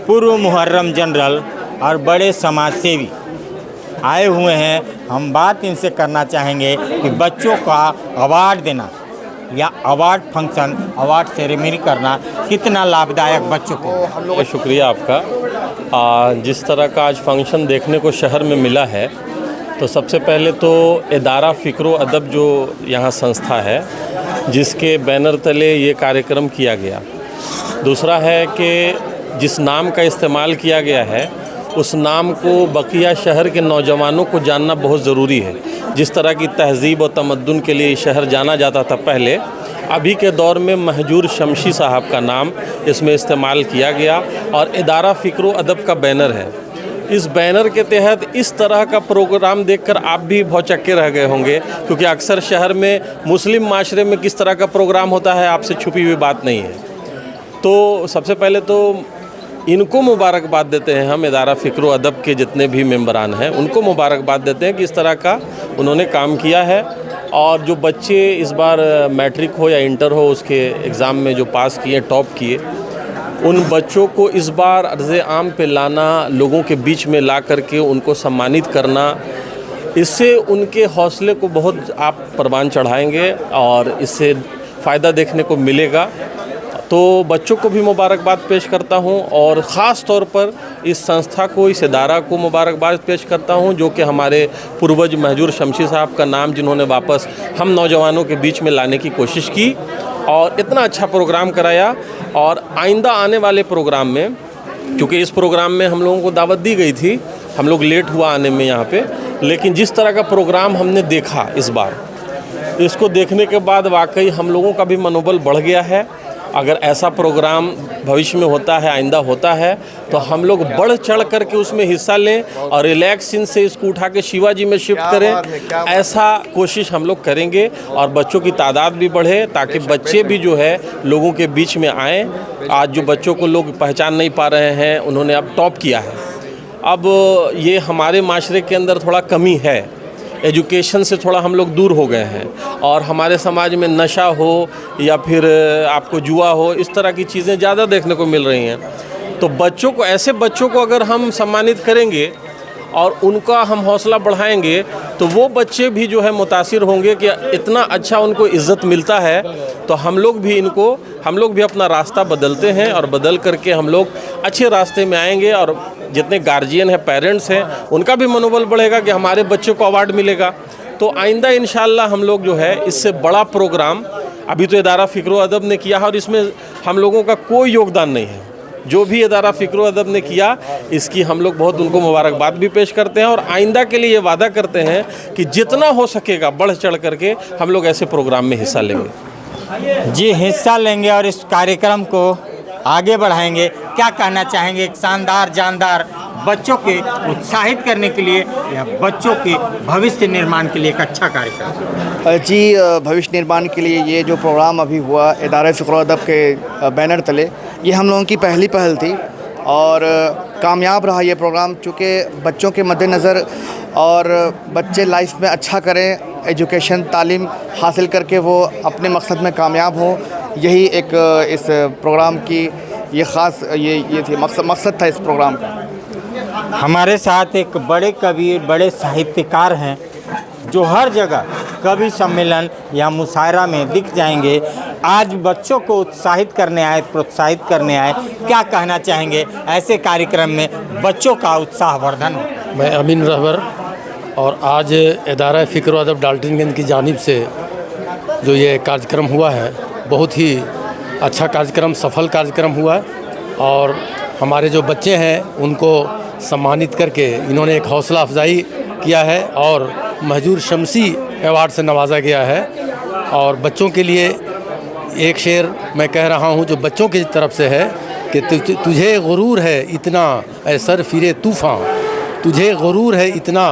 पूर्व मुहर्रम जनरल और बड़े समाज सेवी आए हुए हैं। हम बात इनसे करना चाहेंगे कि बच्चों का अवार्ड देना या अवार्ड फंक्शन, अवार्ड सेरेमनी करना कितना लाभदायक बच्चों को। शुक्रिया आपका। जिस तरह का आज फंक्शन देखने को शहर में मिला है, तो सबसे पहले तो इदारा फ़िक्र अदब जो यहाँ संस्था है, जिसके बैनर तले ये कार्यक्रम किया गया। दूसरा है कि जिस नाम का इस्तेमाल किया गया है, उस नाम को बकिया शहर के नौजवानों को जानना बहुत ज़रूरी है। जिस तरह की तहज़ीब और तमद्दुन के लिए शहर जाना जाता था पहले, अभी के दौर में महजूर शमशी साहब का नाम इसमें इस्तेमाल किया गया और इदारा फ़िक्र अदब का बैनर है। इस बैनर के तहत इस तरह का प्रोग्राम देखकर आप भी भौचक्के रह गए होंगे, क्योंकि अक्सर शहर में मुस्लिम माशरे में किस तरह का प्रोग्राम होता है आपसे छुपी हुई बात नहीं है। तो सबसे पहले तो इनको मुबारकबाद देते हैं हम, इदारा फ़िक्र अदब के जितने भी मेंबरान हैं उनको मुबारकबाद देते हैं कि इस तरह का उन्होंने काम किया है। और जो बच्चे इस बार मैट्रिक हो या इंटर हो उसके एग्ज़ाम में जो पास किए, टॉप किए, उन बच्चों को इस बार अर्ज़े आम पे लाना, लोगों के बीच में ला करके उनको सम्मानित करना, इससे उनके हौसले को बहुत आप परवान चढ़ाएंगे और इससे फ़ायदा देखने को मिलेगा। तो बच्चों को भी मुबारकबाद पेश करता हूं और ख़ास तौर पर इस संस्था को, इस इदारा को मुबारकबाद पेश करता हूं, जो कि हमारे पूर्वज महजूर शमशी साहब का नाम जिन्होंने वापस हम नौजवानों के बीच में लाने की कोशिश की और इतना अच्छा प्रोग्राम कराया। और आइंदा आने वाले प्रोग्राम में, क्योंकि इस प्रोग्राम में हम लोगों को दावत दी गई थी, हम लोग लेट हुआ आने में यहाँ पे, लेकिन जिस तरह का प्रोग्राम हमने देखा इस बार, इसको देखने के बाद वाकई हम लोगों का भी मनोबल बढ़ गया है। अगर ऐसा प्रोग्राम भविष्य में होता है, आइंदा होता है, तो हम लोग बढ़ चढ़ करके उसमें हिस्सा लें और रिलैक्सिंग से इसको उठा के शिवाजी में शिफ्ट करें। ऐसा कोशिश हम लोग करेंगे और बच्चों की तादाद भी बढ़े, ताकि बच्चे भी जो है लोगों के बीच में आएँ। आज जो बच्चों को लोग पहचान नहीं पा रहे हैं, उन्होंने अब टॉप किया है। अब ये हमारे माशरे के अंदर थोड़ा कमी है, एजुकेशन से थोड़ा हम लोग दूर हो गए हैं और हमारे समाज में नशा हो या फिर आपको जुआ हो, इस तरह की चीज़ें ज़्यादा देखने को मिल रही हैं। तो बच्चों को, ऐसे बच्चों को अगर हम सम्मानित करेंगे और उनका हम हौसला बढ़ाएंगे, तो वो बच्चे भी जो है मुतासिर होंगे कि इतना अच्छा उनको इज़्ज़त मिलता है, तो हम लोग भी अपना रास्ता बदलते हैं और बदल करके हम लोग अच्छे रास्ते में आएंगे। और जितने गार्जियन हैं, पेरेंट्स हैं, उनका भी मनोबल बढ़ेगा कि हमारे बच्चे को अवार्ड मिलेगा। तो आइंदा इंशाअल्लाह हम लोग जो है इससे बड़ा प्रोग्राम, अभी तो इदारा फ़िक्र अदब ने किया है और इसमें हम लोगों का कोई योगदान नहीं है। जो भी इदारा फ़िक्र अदब ने किया, इसकी हम लोग बहुत उनको मुबारकबाद भी पेश करते हैं और आइंदा के लिए ये वादा करते हैं कि जितना हो सकेगा बढ़ चढ़ करके हम लोग ऐसे प्रोग्राम में हिस्सा लेंगे। जी, हिस्सा लेंगे और इस कार्यक्रम को आगे बढ़ाएंगे। क्या कहना चाहेंगे एक शानदार, जानदार बच्चों के उत्साहित करने के लिए या बच्चों के भविष्य निर्माण के लिए एक अच्छा कार्यक्रम? जी, भविष्य निर्माण के लिए ये जो प्रोग्राम अभी हुआ इदारा फ़िक्र अदब के बैनर तले, ये हम लोगों की पहली पहल थी और कामयाब रहा ये प्रोग्राम। चूँकि बच्चों के मद्देनज़र और बच्चे लाइफ में अच्छा करें, एजुकेशन, तालीम हासिल करके वो अपने मकसद में कामयाब हों, यही एक इस प्रोग्राम की ये ख़ास ये थी, मकसद था इस प्रोग्राम का। हमारे साथ एक बड़े कवि, बड़े साहित्यकार हैं जो हर जगह कवि सम्मेलन या मुशायरा में दिख जाएंगे। आज बच्चों को उत्साहित करने आए, प्रोत्साहित करने आए। क्या कहना चाहेंगे ऐसे कार्यक्रम में बच्चों का उत्साहवर्धन हो? मैं अमीन रहबर, और आज इदारा फ़िक्र अदब डाल्टनगंज की जानिब से जो ये कार्यक्रम हुआ है, बहुत ही अच्छा कार्यक्रम, सफल कार्यक्रम हुआ और हमारे जो बच्चे हैं उनको सम्मानित करके इन्होंने एक हौसला अफजाई किया है और महजूर शमशी अवार्ड से नवाजा गया है। और बच्चों के लिए एक शेर मैं कह रहा हूँ जो बच्चों की तरफ से है कि तुझे गुरूर है इतना ऐ सर फिरे तूफ़ान, तुझे गुरूर है इतना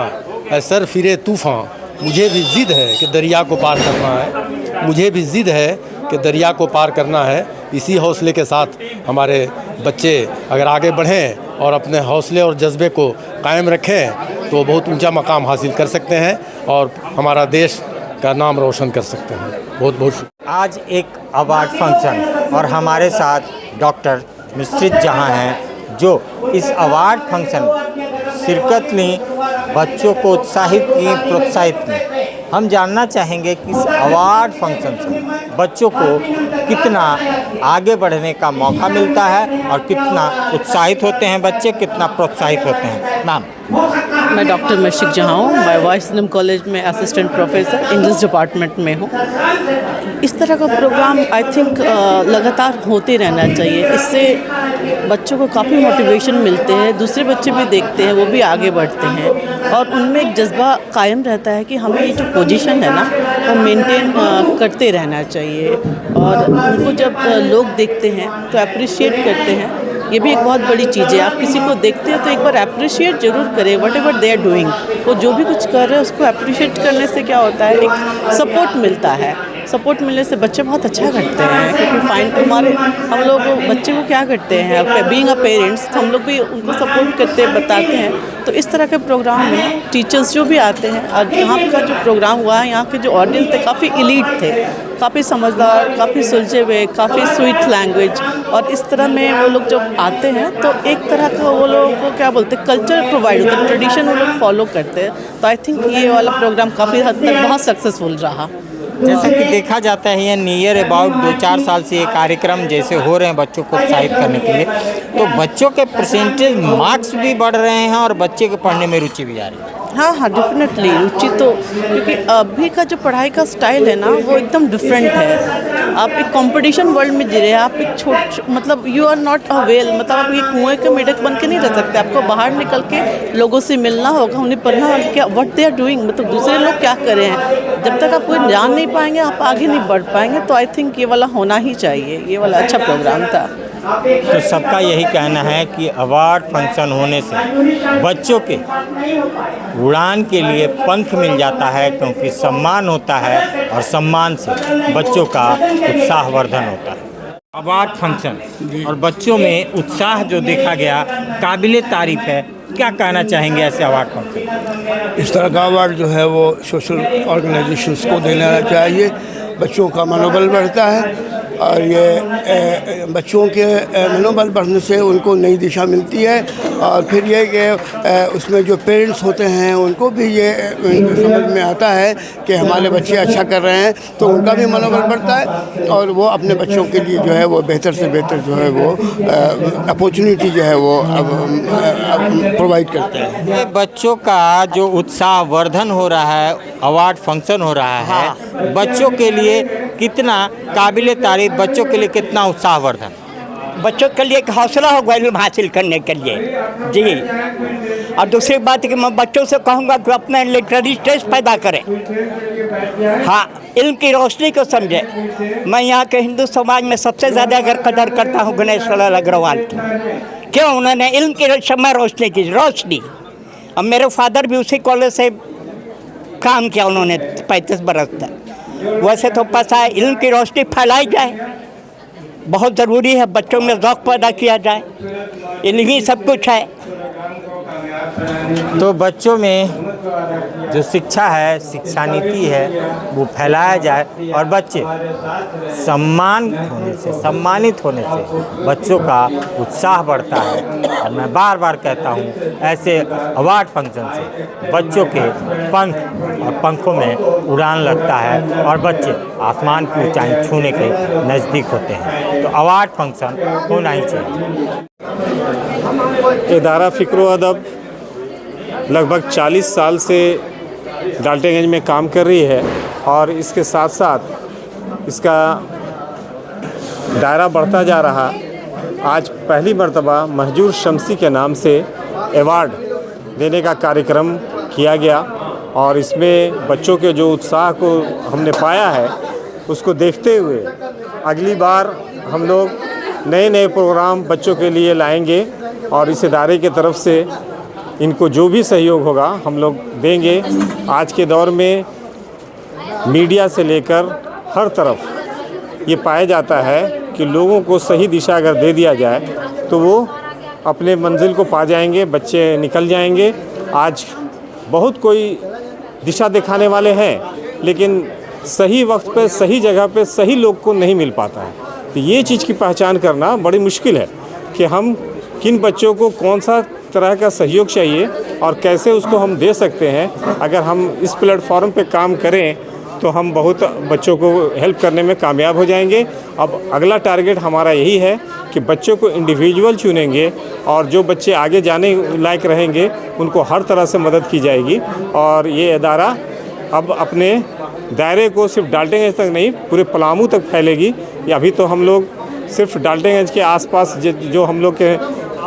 ऐ सर फिरे तूफ़ान, मुझे भी ज़िद है कि दरिया को पार करना है, मुझे भी ज़िद है कि दरिया को पार करना है। इसी हौसले के साथ हमारे बच्चे अगर आगे बढ़ें और अपने हौसले और जज्बे को कायम रखें तो बहुत ऊंचा मकाम हासिल कर सकते हैं और हमारा देश का नाम रोशन कर सकते हैं। बहुत बहुत शुक्रिया। आज एक अवार्ड फंक्शन और हमारे साथ डॉक्टर मिश्रित जहां हैं, जो इस अवार्ड फंक्शन शिरकत ली, बच्चों को उत्साहित की, प्रोत्साहित की। हम जानना चाहेंगे कि इस अवार्ड फंक्शन से बच्चों को कितना आगे बढ़ने का मौका मिलता है और कितना उत्साहित होते हैं बच्चे, कितना प्रोत्साहित होते हैं। नाम? मैं डॉक्टर मशीक जहाँ हूँ। मैं वाइसनम कॉलेज में असिस्टेंट प्रोफेसर इंग्लिश डिपार्टमेंट में हूँ। इस तरह का प्रोग्राम आई थिंक लगातार होते रहना चाहिए। इससे बच्चों को काफ़ी मोटिवेशन मिलते हैं, दूसरे बच्चे भी देखते हैं, वो भी आगे बढ़ते हैं और उनमें एक जज्बा कायम रहता है कि हमें ये जो पोजीशन है ना वो मेंटेन करते रहना चाहिए। और उनको जब लोग देखते हैं तो अप्रिशिएट करते हैं, ये भी एक बहुत बड़ी चीज़ है। आप किसी को देखते हो तो एक बार अप्रिशिएट ज़रूर करें, whatever they are doing. वो जो भी कुछ कर रहे हैं उसको अप्रिशिएट करने से क्या होता है, एक सपोर्ट मिलता है। सपोर्ट मिलने से बच्चे बहुत अच्छा करते हैं, क्योंकि हम लोग बच्चे को क्या करते हैं, बीइंग अ पेरेंट्स हम लोग भी उनको सपोर्ट करते हैं, बताते हैं। तो इस तरह के प्रोग्राम में टीचर्स जो भी आते हैं, और यहाँ का जो प्रोग्राम हुआ है, यहाँ के जो ऑडियंस थे काफ़ी एलीट थे, काफ़ी समझदार, काफ़ी सुलझे हुए, काफ़ी स्वीट लैंग्वेज। और इस तरह में वो लोग जब आते हैं तो एक तरह का वो लोगों को क्या बोलते हैं, कल्चर प्रोवाइड होता है, ट्रेडिशन वो लोग फॉलो करते हैं। तो आई थिंक ये वाला प्रोग्राम काफ़ी हद तक बहुत सक्सेसफुल रहा। जैसा कि देखा जाता है ये नियर अबाउट 2-4 साल से ये कार्यक्रम जैसे हो रहे हैं बच्चों को उत्साहित करने के लिए, तो बच्चों के परसेंटेज मार्क्स भी बढ़ रहे हैं और बच्चे के पढ़ने में रुचि भी आ रही है। हाँ, डेफिनेटली रुचि तो, क्योंकि अभी का जो पढ़ाई का स्टाइल है ना वो एकदम डिफरेंट है। आप एक कंपटीशन वर्ल्ड में जी रहे हैं, आप एक मतलब you are not a well, मतलब आप ये कुएं के मेढक बन के नहीं रह सकते। आपको बाहर निकल के लोगों से मिलना होगा, उन्हें पढ़ना होगा क्या व्हाट दे आर डूइंग, मतलब दूसरे लोग क्या कर रहे हैं। जब तक आप कोई जान नहीं पाएंगे आप आगे नहीं बढ़ पाएंगे। तो आई थिंक ये वाला होना ही चाहिए, ये वाला अच्छा प्रोग्राम था। तो सबका यही कहना है कि अवार्ड फंक्शन होने से बच्चों के उड़ान के लिए पंख मिल जाता है, क्योंकि सम्मान होता है और सम्मान से बच्चों का उत्साहवर्धन होता है। अवार्ड फंक्शन और बच्चों में उत्साह जो देखा गया काबिले तारीफ है। क्या कहना चाहेंगे ऐसे अवार्ड फंक्शन? इस तरह का अवार्ड जो है वो सोशल ऑर्गेनाइजेशंस को देना चाहिए। बच्चों का मनोबल बढ़ता है और ये बच्चों के मनोबल बढ़ने से उनको नई दिशा मिलती है। और फिर ये कि उसमें जो पेरेंट्स होते हैं उनको भी ये समझ में आता है कि हमारे बच्चे अच्छा कर रहे हैं, तो उनका भी मनोबल बढ़ता है और वो अपने बच्चों के लिए जो है वो बेहतर से बेहतर जो है वो अपॉर्चुनिटी जो है वो प्रोवाइड करते हैं। ये बच्चों का जो उत्साहवर्धन हो रहा है, अवार्ड फंक्शन हो रहा है, बच्चों के लिए कितना काबिले तारीफ, बच्चों के लिए कितना उत्साहवर्धन? बच्चों के लिए एक हौसला होगा इल्म हासिल करने के लिए जी। और दूसरी बात कि मैं बच्चों से कहूँगा कि अपना लिटरेरी टेस्ट पैदा करें, हाँ, इल्म की रोशनी को समझे। मैं यहाँ के हिंदू समाज में सबसे ज़्यादा अगर कदर करता हूँ गणेश लाल अग्रवाल की। क्यों? उन्होंने इल्म की समय रोशनी की रोशनी। अब मेरे फादर भी उसी कॉलेज से काम किया उन्होंने 35 बरस तक। वैसे तो पता है इल्म की रोशनी फैलाई जाए, बहुत ज़रूरी है, बच्चों में ज़ौक़ पैदा किया जाए, इल्म ही सब कुछ है। तो बच्चों में जो शिक्षा है, शिक्षा नीति है, वो फैलाया जाए और बच्चे सम्मानित होने से बच्चों का उत्साह बढ़ता है। और मैं बार बार कहता हूँ ऐसे अवार्ड फंक्शन से बच्चों के पंख और पंखों में उड़ान लगता है और बच्चे आसमान की ऊंचाई छूने के नज़दीक होते हैं। तो अवार्ड फंक्शन होना ही चाहिए। इदारा फ़िक्र अदब लगभग 40 साल से डाल्टनगंज में काम कर रही है और इसके साथ साथ इसका दायरा बढ़ता जा रहा। आज पहली मर्तबा महजूर शम्सी के नाम से अवार्ड देने का कार्यक्रम किया गया और इसमें बच्चों के जो उत्साह को हमने पाया है उसको देखते हुए अगली बार हम लोग नए नए प्रोग्राम बच्चों के लिए लाएंगे और इस इदारे की तरफ से इनको जो भी सहयोग होगा हम लोग देंगे। आज के दौर में मीडिया से लेकर हर तरफ ये पाया जाता है कि लोगों को सही दिशा अगर दे दिया जाए तो वो अपने मंजिल को पा जाएंगे, बच्चे निकल जाएंगे। आज बहुत कोई दिशा दिखाने वाले हैं लेकिन सही वक्त पे, सही जगह पे, सही लोग को नहीं मिल पाता है। तो ये चीज़ की पहचान करना बड़ी मुश्किल है कि हम किन बच्चों को कौन सा तरह का सहयोग चाहिए और कैसे उसको हम दे सकते हैं। अगर हम इस प्लेटफॉर्म पे काम करें तो हम बहुत बच्चों को हेल्प करने में कामयाब हो जाएंगे। अब अगला टारगेट हमारा यही है कि बच्चों को इंडिविजुअल चुनेंगे और जो बच्चे आगे जाने लायक रहेंगे उनको हर तरह से मदद की जाएगी। और ये इदारा अब अपने दायरे को सिर्फ डाल्टनगंज तक नहीं, पूरे पलामू तक फैलेगी। या अभी तो हम लोग सिर्फ डाल्टनगंज के आसपास जो हम लोग के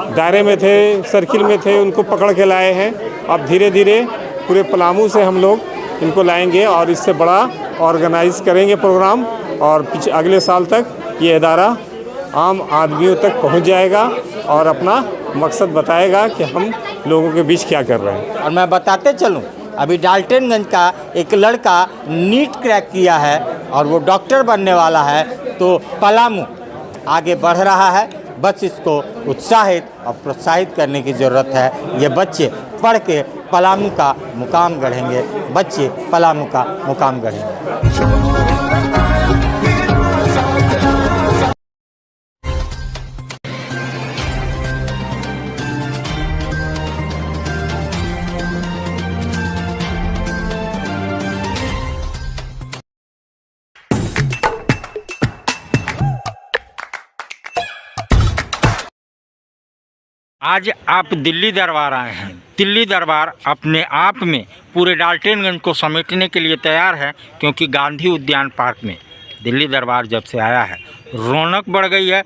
दायरे में थे, सर्किल में थे, उनको पकड़ के लाए हैं। अब धीरे धीरे पूरे पलामू से हम लोग इनको लाएंगे और इससे बड़ा ऑर्गेनाइज करेंगे प्रोग्राम, और अगले साल तक ये इदारा आम आदमियों तक पहुंच जाएगा और अपना मकसद बताएगा कि हम लोगों के बीच क्या कर रहे हैं। और मैं बताते चलूं, अभी डाल्टनगंज का एक लड़का नीट क्रैक किया है और वो डॉक्टर बनने वाला है, तो पलामू आगे बढ़ रहा है। बस इसको उत्साहित और प्रोत्साहित करने की ज़रूरत है। ये बच्चे पढ़ के पलामू का मुकाम गढ़ेंगे, बच्चे पलामू का मुकाम गढ़ेंगे। आज आप दिल्ली दरबार आए हैं। दिल्ली दरबार अपने आप में पूरे डाल्टनगंज को समेटने के लिए तैयार है, क्योंकि गांधी उद्यान पार्क में दिल्ली दरबार जब से आया है रौनक बढ़ गई है।